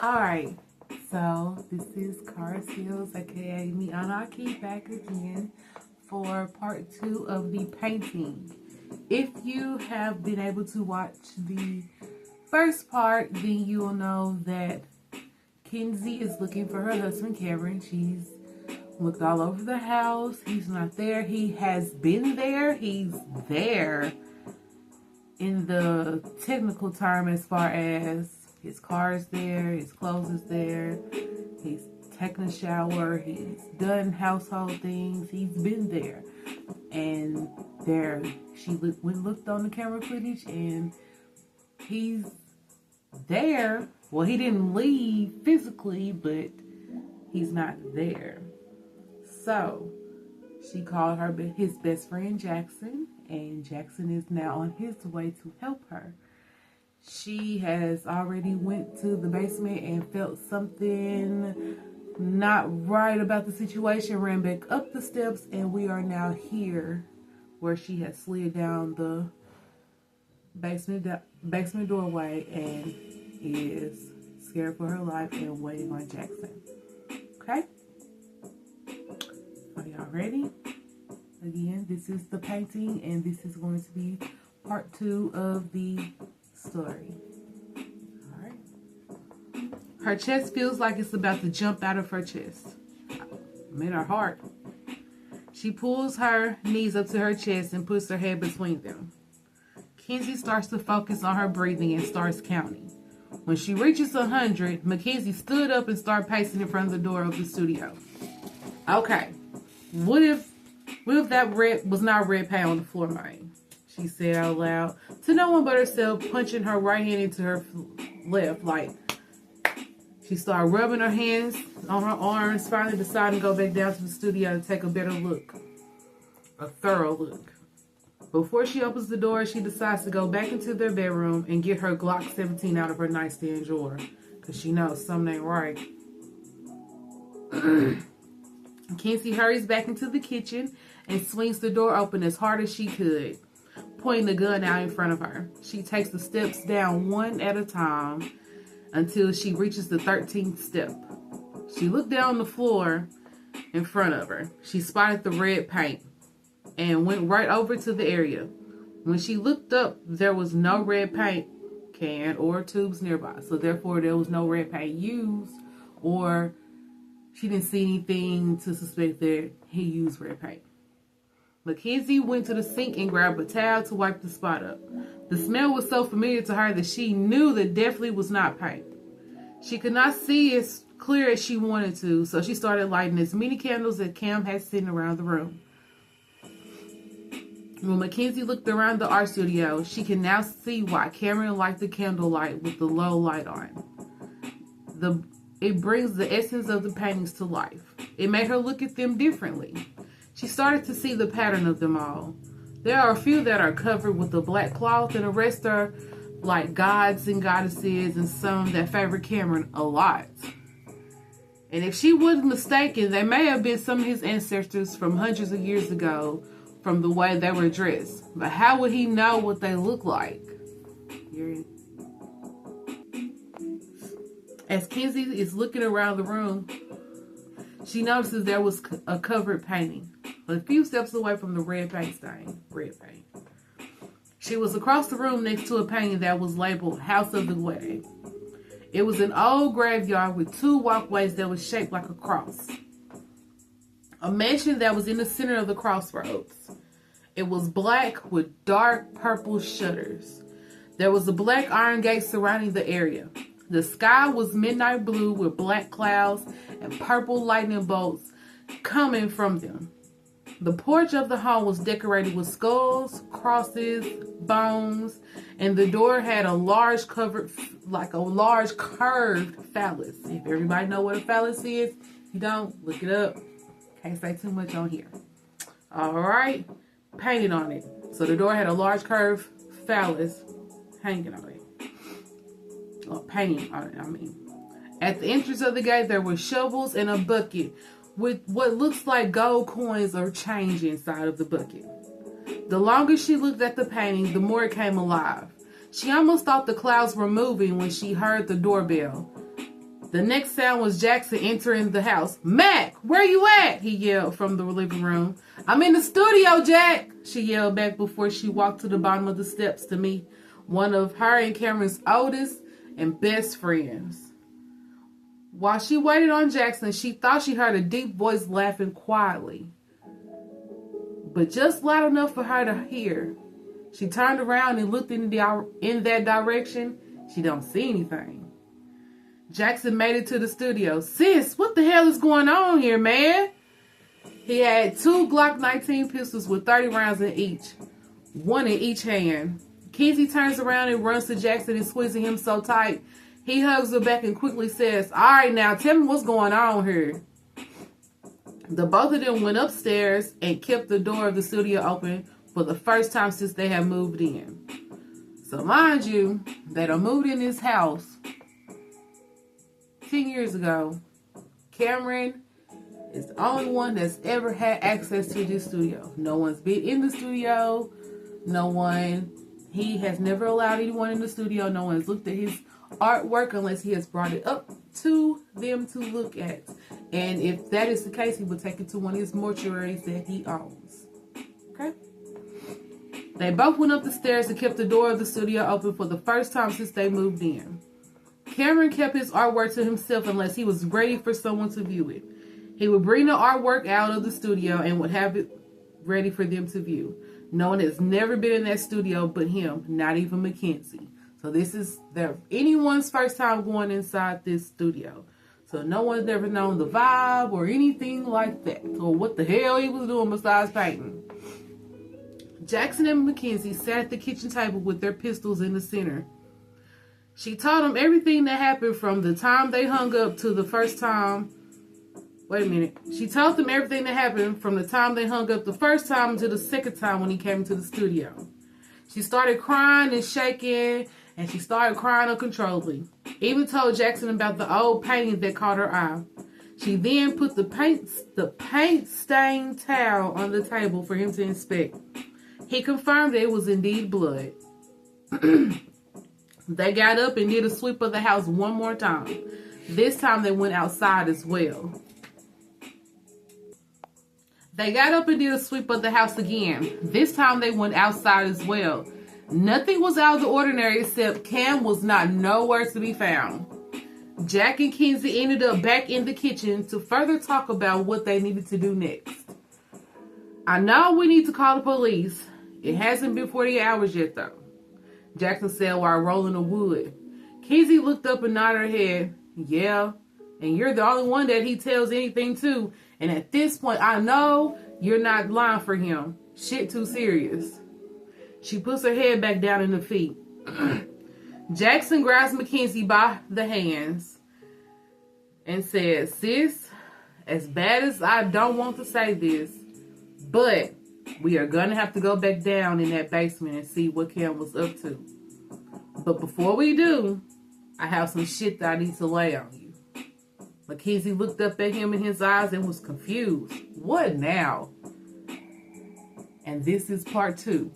Alright, so this is Car Seals, aka Mianaki, back again for part 2 of the painting. If you have been able to watch the first part, then you will know that Kenzie is looking for her husband Kameron. She's looked all over the house. He's not there. He has been there. He's there in the technical term as far as his car is there, his clothes is there, he's taken a shower, he's done household things, he's been there. And there, she looked on the camera footage and he's there. Well, he didn't leave physically, but he's not there. So, she called his best friend Jackson, and Jackson is now on his way to help her. She has already went to the basement and felt something not right about the situation, ran back up the steps, and we are now here where she has slid down the basement doorway and is scared for her life and waiting on Jackson. Okay? Are y'all ready? Again, this is the painting, and this is going to be part 2 of the story. Alright. Her chest feels like it's about to jump out of her chest. In her heart. She pulls her knees up to her chest and puts her head between them. Kenzie starts to focus on her breathing and starts counting. When she reaches 100, Mackenzie stood up and started pacing in front of the door of the studio. Okay. What if that red was not red paint on the floor, man? She said out loud to no one but herself, punching her right hand into her left. Like, she started rubbing her hands on her arms, finally deciding to go back down to the studio to take a better look. A thorough look. Before she opens the door, she decides to go back into their bedroom and get her Glock 17 out of her nightstand drawer. Because she knows something ain't right. Kenzie hurries back into the kitchen and swings the door open as hard as she could, pointing the gun out in front of her. She takes the steps down one at a time until she reaches the 13th step. She looked down the floor in front of her. She spotted the red paint and went right over to the area. When she looked up, there was no red paint can or tubes nearby. So therefore, there was no red paint used, or she didn't see anything to suspect that he used red paint. Mackenzie went to the sink and grabbed a towel to wipe the spot up. The smell was so familiar to her that she knew that definitely was not paint. She could not see as clear as she wanted to, so she started lighting as many candles as Cam had sitting around the room. When Mackenzie looked around the art studio, she can now see why Kameron liked the candlelight with the low light on. It brings the essence of the paintings to life. It made her look at them differently. She started to see the pattern of them all. There are a few that are covered with a black cloth, and the rest are like gods and goddesses, and some that favor Kameron a lot. And if she wasn't mistaken, they may have been some of his ancestors from hundreds of years ago from the way they were dressed. But how would he know what they look like? As Kenzie is looking around the room, she notices there was a covered painting, a few steps away from the red paint stain. Red paint. She was across the room next to a painting that was labeled House of the Wedding. It was an old graveyard with 2 walkways that was shaped like a cross. A mansion that was in the center of the crossroads. It was black with dark purple shutters. There was a black iron gate surrounding the area. The sky was midnight blue with black clouds and purple lightning bolts coming from them. The porch of the home was decorated with skulls, crosses, bones, and the door had a large curved phallus. If everybody know what a phallus is, if you don't, look it up. Can't say too much on here. Alright, painted on it. So the door had a large curved phallus hanging on it. Or painting on it, I mean. At the entrance of the gate, there were shovels and a bucket with what looks like gold coins or change inside of the bucket. The longer she looked at the painting, the more it came alive. She almost thought the clouds were moving when she heard the doorbell. The next sound was Jackson entering the house. "Mac, where you at?" he yelled from the living room. "I'm in the studio, Jack," she yelled back before she walked to the bottom of the steps to meet one of her and Cameron's oldest and best friends. While she waited on Jackson, she thought she heard a deep voice laughing quietly, but just loud enough for her to hear. She turned around and looked in that direction. She don't see anything. Jackson made it to the studio. "Sis, what the hell is going on here, man?" He had 2 Glock 19 pistols with 30 rounds in each, one in each hand. Kenzie turns around and runs to Jackson and squeezing him so tight, he hugs her back and quickly says, "All right, now tell me what's going on here." The both of them went upstairs and kept the door of the studio open for the first time since they had moved in. So mind you, they done moved in this house 10 years ago. Cameron is the only one that's ever had access to this studio. No one's been in the studio. He has never allowed anyone in the studio. No one has looked at his artwork unless he has brought it up to them to look at. And if that is the case, he would take it to one of his mortuaries that he owns. Okay? They both went up the stairs and kept the door of the studio open for the first time since they moved in. Cameron kept his artwork to himself unless he was ready for someone to view it. He would bring the artwork out of the studio and would have it ready for them to view. No one has never been in that studio but him, not even Mackenzie. So this is anyone's first time going inside this studio. So no one's ever known the vibe or anything like that, or what the hell he was doing besides painting. Jackson and Mackenzie sat at the kitchen table with their pistols in the center. She told them everything that happened from the time they hung up to the first time. Wait a minute. She told them everything that happened from the time they hung up the first time to the second time when he came into the studio. She started crying and shaking, and she started crying uncontrollably. Even told Jackson about the old painting that caught her eye. She then put the paint-stained towel on the table for him to inspect. He confirmed that it was indeed blood. They got up and did a sweep of the house one more time. This time they went outside as well. They got up and did a sweep of the house again. This time they went outside as well. Nothing was out of the ordinary except Cam was not nowhere to be found. Jack and Kenzie ended up back in the kitchen to further talk about what they needed to do next. "I know we need to call the police. It hasn't been 48 hours yet though," Jackson said while rolling the wood. Kenzie looked up and nodded her head. "Yeah, and you're the only one that he tells anything to. And at this point, I know you're not lying for him. Shit too serious." She puts her head back down in the feet. Jackson grabs Mackenzie by the hands and says, "Sis, as bad as I don't want to say this, but we are going to have to go back down in that basement and see what Cam was up to. But before we do, I have some shit that I need to lay on you." Mackenzie looked up at him in his eyes and was confused. What now? And this is part 2.